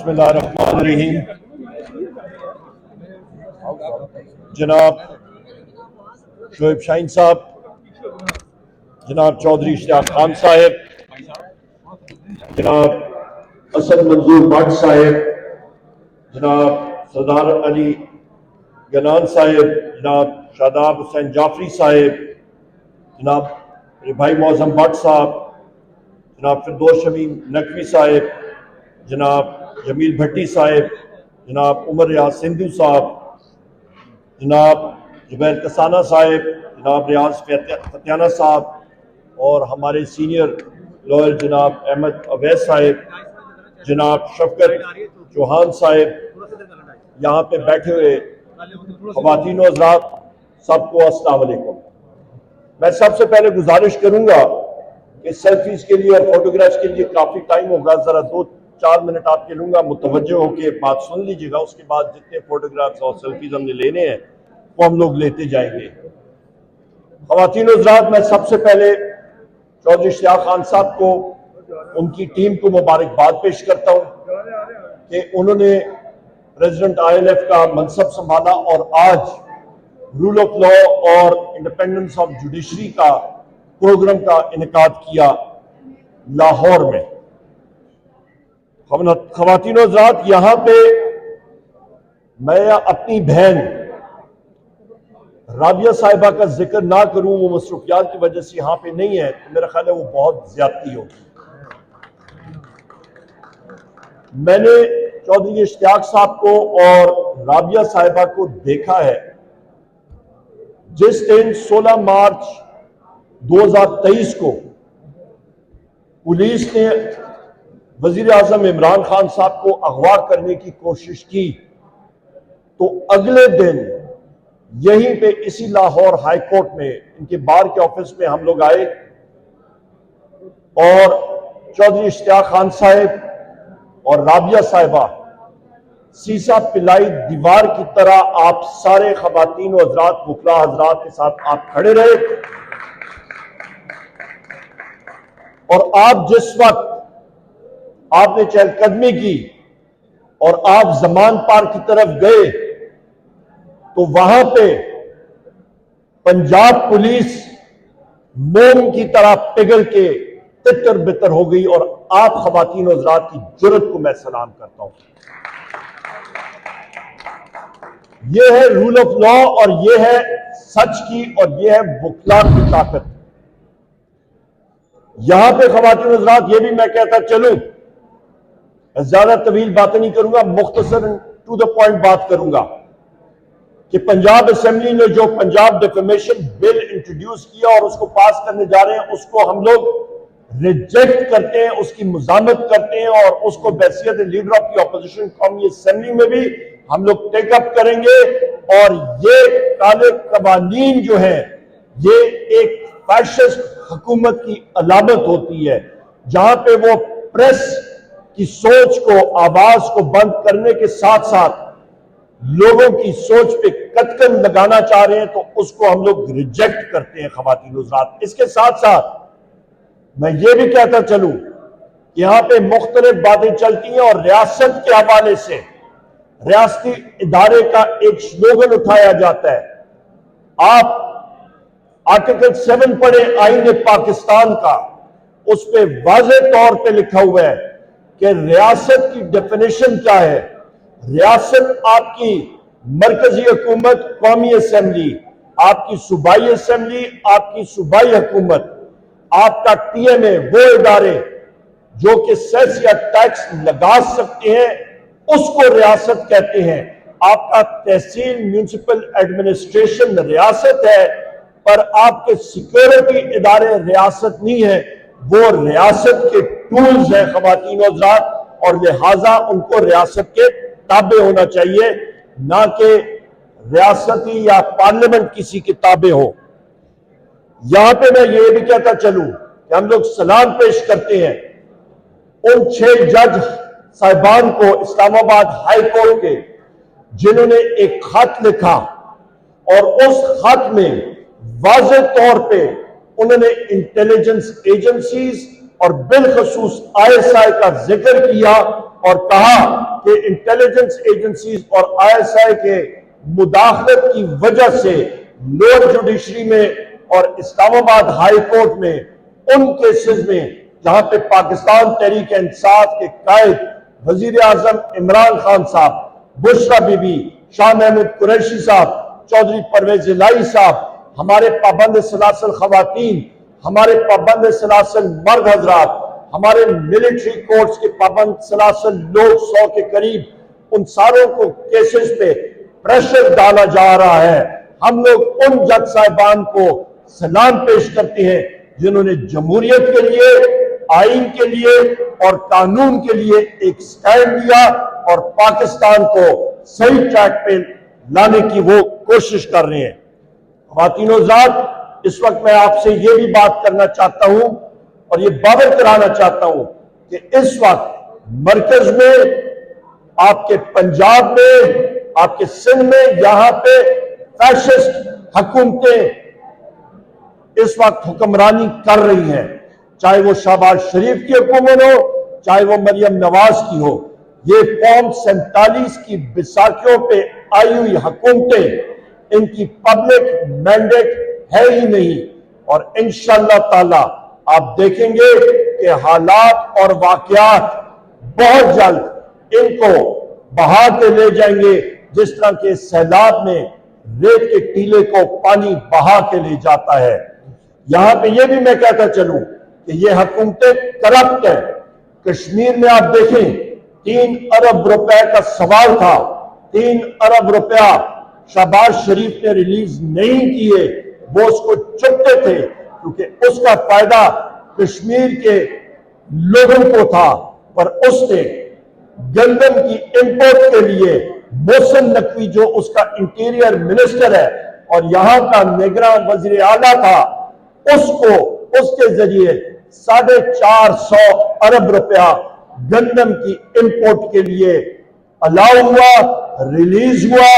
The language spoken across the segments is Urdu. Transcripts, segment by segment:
بسم اللہ الرحمن الرحیم. جناب شعیب شاہین صاحب، جناب چودھری اشتیاق خان صاحب، جناب اسد منظور بٹ صاحب، جناب سردار علی گنان صاحب، جناب شاداب حسین جعفری صاحب، جناب میرے بھائی معظم بٹ صاحب، جناب فردوس شمیم نقوی صاحب، جناب جمیل بھٹی صاحب، جناب عمر ریاض سندھو صاحب، جناب جبیر کسانہ صاحب، جناب ریاض فتیانہ صاحب، اور ہمارے سینئر لوئر جناب احمد اویس صاحب، جناب شفقت چوہان صاحب، یہاں پہ بیٹھے ہوئے خواتین و حضرات، سب کو السلام علیکم. میں سب سے پہلے گزارش کروں گا کہ سیلفیز کے لیے اور فوٹوگرافز کے لیے کافی ٹائم ہوگا، ذرا 2-4 منٹ آپ کے لوں گا، متوجہ ہو کے بات سن لیجیے گا. اس کے بعد جتنے فوٹوگرافز اور سیلفیز ہم نے لینے ہیں وہ ہم لوگ لیتے جائیں گے. خواتین و حضرات، میں سب سے پہلے چودھری اشتیاق خان صاحب کو، ان کی ٹیم کو مبارکباد پیش کرتا ہوں کہ انہوں نے پریزیڈنٹ ILF کا منصب سنبھالا اور آج رول آف لا اور انڈیپینڈنس آف جوڈیشری کا پروگرام کا انعقاد کیا لاہور میں. خواتین و حضرات، یہاں پہ میں اپنی بہن رابعہ صاحبہ کا ذکر نہ کروں، وہ مصروفیات کی وجہ سے یہاں پہ نہیں ہے، تو میرا خیال ہے وہ بہت زیادتی ہوگی. میں نے چودھری اشتیاق صاحب کو اور رابعہ صاحبہ کو دیکھا ہے جس دن 16 مارچ 2023 کو پولیس نے وزیر اعظم عمران خان صاحب کو اغوا کرنے کی کوشش کی، تو اگلے دن یہیں پہ اسی لاہور ہائی کورٹ میں ان کے بار کے آفس میں ہم لوگ آئے اور چودھری اشتیاق خان صاحب اور رابعہ صاحبہ سیسا پلائی دیوار کی طرح آپ سارے خواتین و حضرات، وکلاء حضرات کے ساتھ آپ کھڑے رہے، اور آپ جس وقت آپ نے چہل قدمی کی اور آپ زمان پار کی طرف گئے تو وہاں پہ پنجاب پولیس موم کی طرح پگھل کے تتر بتر ہو گئی، اور آپ خواتین و حضرات کی جرأت کو میں سلام کرتا ہوں. یہ ہے رول آف لا اور یہ ہے سچ کی اور یہ ہے وکلاء کی طاقت. یہاں پہ خواتین و حضرات، یہ بھی میں کہتا چلوں، زیادہ طویل باتیں نہیں کروں گا، مختصر ٹو دا پوائنٹ بات کروں گا کہ پنجاب اسمبلی نے جو پنجاب ڈیفیمیشن بل انٹروڈیوس کیا اور اس کو پاس کرنے جا رہے ہیں، اس کو ہم لوگ ریجیکٹ کرتے ہیں، اس کی مزاحمت کرتے ہیں، اور اس کو بحیثیت لیڈر آف دی اپوزیشن قومی اسمبلی میں بھی ہم لوگ ٹیک اپ کریں گے. اور یہ کالے قوانین جو ہیں یہ ایک فیشسٹ حکومت کی علامت ہوتی ہے، جہاں پہ وہ پریس کی سوچ کو، آواز کو بند کرنے کے ساتھ ساتھ لوگوں کی سوچ پہ کتکن لگانا چاہ رہے ہیں، تو اس کو ہم لوگ ریجیکٹ کرتے ہیں خواتین و حضرات. اس کے ساتھ ساتھ میں یہ بھی کہتا چلوں کہ یہاں پہ مختلف باتیں چلتی ہیں، اور ریاست کے حوالے سے ریاستی ادارے کا ایک سلوگن اٹھایا جاتا ہے. آپ آرٹیکل 7 پڑھیں آئین پاکستان کا، اس پہ واضح طور پہ لکھا ہوا ہے کہ ریاست کی ڈیفینیشن کیا ہے. ریاست آپ کی مرکزی حکومت، قومی اسمبلی، آپ کی صوبائی اسمبلی، آپ کی صوبائی حکومت، آپ کا TMA، وہ ادارے جو کہ سیس یا ٹیکس لگا سکتے ہیں اس کو ریاست کہتے ہیں. آپ کا تحصیل میونسپل ایڈمنسٹریشن ریاست ہے، پر آپ کے سیکیورٹی ادارے ریاست نہیں ہے، وہ ریاست کے ٹولز ہیں خواتین و حضرات، اور لہٰذا ان کو ریاست کے تابع ہونا چاہیے، نہ کہ ریاستی یا پارلیمنٹ کسی کے تابع ہو. یہاں پہ میں یہ بھی کہتا چلوں کہ ہم لوگ سلام پیش کرتے ہیں ان 6 جج صاحبان کو اسلام آباد ہائی کورٹ کے، جنہوں نے ایک خط لکھا اور اس خط میں واضح طور پہ انہوں نے انٹیلیجنس ایجنسیز اور بالخصوص ISI کا ذکر کیا اور کہا کہ انٹیلیجنس ایجنسیز اور ISI کے مداخلت کی وجہ سے لوور جوڈیشری میں اور اسلام آباد ہائی کورٹ میں ان کیسز میں جہاں پہ پاکستان تحریک انصاف کے قائد وزیر اعظم عمران خان صاحب، بشرا بی بی، شاہ محمود قریشی صاحب، چودھری پرویز الہی صاحب، ہمارے پابند سلاسل خواتین، ہمارے پابند سلاسل مرد حضرات، ہمارے ملٹری کورٹس کے پابند سلاسل لوگ 100 کے قریب، ان ساروں کو کیسز پہ پریشر ڈالا جا رہا ہے۔ ہم لوگ ان جج صاحبان کو سلام پیش کرتے ہیں جنہوں نے جمہوریت کے لیے، آئین کے لیے اور قانون کے لیے ایک سٹینڈ لیا اور پاکستان کو صحیح ٹریک پہ لانے کی وہ کوشش کر رہے ہیں۔ خواتین و حضرات، اس وقت میں آپ سے یہ بھی بات کرنا چاہتا ہوں اور یہ باور کرانا چاہتا ہوں کہ اس وقت مرکز میں، آپ کے پنجاب میں، آپ کے سندھ میں، یہاں پہ فیشسٹ حکومتیں اس وقت حکمرانی کر رہی ہیں، چاہے وہ شہباز شریف کی حکومت ہو، چاہے وہ مریم نواز کی ہو۔ یہ قوم 47 کی بیساکھیوں پہ آئی ہوئی حکومتیں، ان کی پبلک مینڈیٹ ہے ہی نہیں، اور انشاءاللہ تعالی آپ دیکھیں گے کہ حالات اور واقعات بہت جلد ان کو بہا کے لے جائیں گے، جس طرح کے سیلاب میں ریت کے ٹیلے کو پانی بہا کے لے جاتا ہے۔ یہاں پہ یہ بھی میں کہتا چلوں کہ یہ حکومتیں کرپٹ ہیں۔ کشمیر میں آپ دیکھیں 3 ارب روپے کا سوال تھا، 3 ارب روپیہ شہباز شریف نے ریلیز نہیں کیے، وہ اس کو چپتے تھے کیونکہ اس کا فائدہ کشمیر کے لوگوں کو تھا، پر اس نے گندم کی امپورٹ کے لیے محسن نقوی جو اس کا انٹیریئر منسٹر ہے اور یہاں کا نگراں وزیر اعلیٰ تھا، اس کے ذریعے 450 ارب روپیہ گندم کی امپورٹ کے لیے الاؤ ہوا، ریلیز ہوا،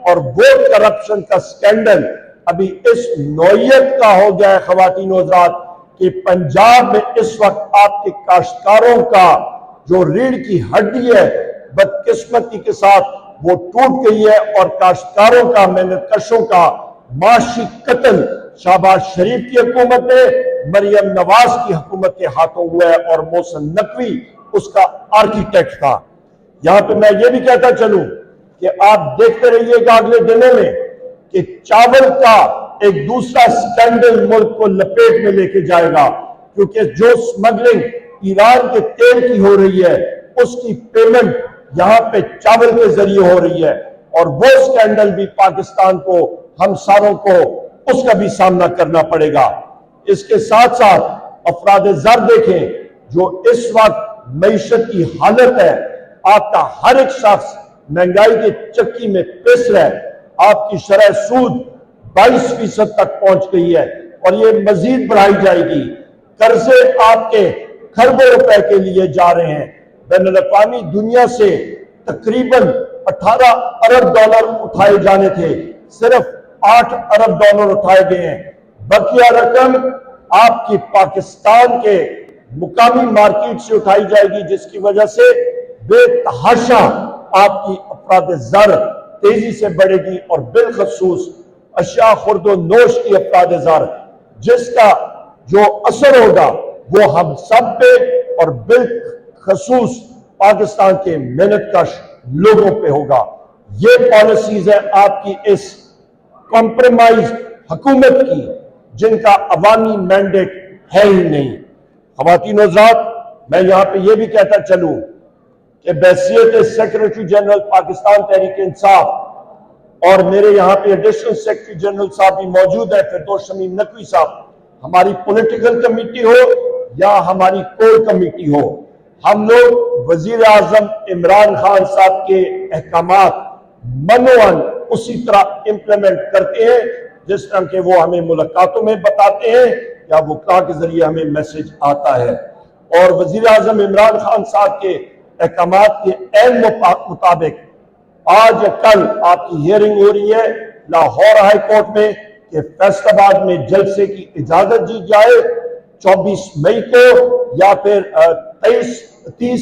اور وہ کرپشن کا سکینڈل ابھی اس نوعیت کا ہو گیا ہے خواتین و حضرات کہ پنجاب میں اس وقت آپ کے کاشتکاروں کا جو ریڑھ کی ہڈی ہے بدقسمتی کے ساتھ وہ ٹوٹ گئی ہے، اور کاشتکاروں کا، محنت کشوں کا معاشی قتل شہباز شریف کی حکومت میں، مریم نواز کی حکومت کے ہاتھوں ہوا ہے، اور محسن نقوی اس کا آرکیٹیکٹ تھا۔ یہاں پہ میں یہ بھی کہتا چلوں کہ آپ دیکھتے رہیے گا اگلے دنوں میں کہ چاول کا ایک دوسرا سکینڈل ملک کو لپیٹ میں لے کے جائے گا، کیونکہ جو سمگلنگ ایران کے تیل کی ہو رہی ہے اس کی پیمنٹ یہاں پہ چاول کے ذریعے ہو رہی ہے، اور وہ سکینڈل بھی پاکستان کو، ہم ساروں کو اس کا بھی سامنا کرنا پڑے گا۔ اس کے ساتھ ساتھ افراد زر دیکھیں جو اس وقت معیشت کی حالت ہے، آپ کا ہر ایک شخص مہنگائی کے چکی میں پس رہا ہے، آپ کی شرح سود 22% تک پہنچ گئی ہے اور یہ مزید بڑھائی جائے گی۔ قرضے آپ کے کھربوں روپے کے لیے جا رہے ہیں۔ بین الاقوامی دنیا سے تقریباً 18 ارب ڈالر اٹھائے جانے تھے، صرف 8 ارب ڈالر اٹھائے گئے ہیں۔ بقیہ رقم آپ کی پاکستان کے مقامی مارکیٹ سے اٹھائی جائے گی، جس کی وجہ سے بے تحاشا آپ کی افراد زر تیزی سے بڑھے گی، اور بالخصوص اشیاء خورد و نوش کی افراد زر، جس کا جو اثر ہوگا وہ ہم سب پہ اور بالخصوص پاکستان کے محنت کش لوگوں پہ ہوگا۔ یہ پالیسیز ہیں آپ کی اس کمپرومائز حکومت کی، جن کا عوامی مینڈیٹ ہے ہی نہیں۔ خواتین و حضرات، میں یہاں پہ یہ بھی کہتا چلوں کہ بحیثیت سیکریٹری جنرل پاکستان تحریک انصاف، اور میرے یہاں پہ ایڈیشنل سیکریٹری جنرل صاحب بھی موجود ہے، فردوس شمیم نقوی صاحب، ہماری پولیٹیکل کمیٹی ہو یا ہماری کور کمیٹی ہو، ہم لوگ وزیر اعظم عمران خان صاحب کے احکامات منوان اسی طرح امپلیمنٹ کرتے ہیں جس طرح کہ وہ ہمیں ملاقاتوں میں بتاتے ہیں یا وکلاء کے ذریعے ہمیں میسج آتا ہے۔ اور وزیر اعظم عمران خان صاحب کے احکامات کے عین مطابق آج یا کل آپ کی ہیئرنگ ہو رہی ہے لاہور ہائی کورٹ میں کہ فیصل آباد میں جلسے کی اجازت دی جائے 24 مئی کو یا پھر 30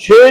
6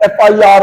FIR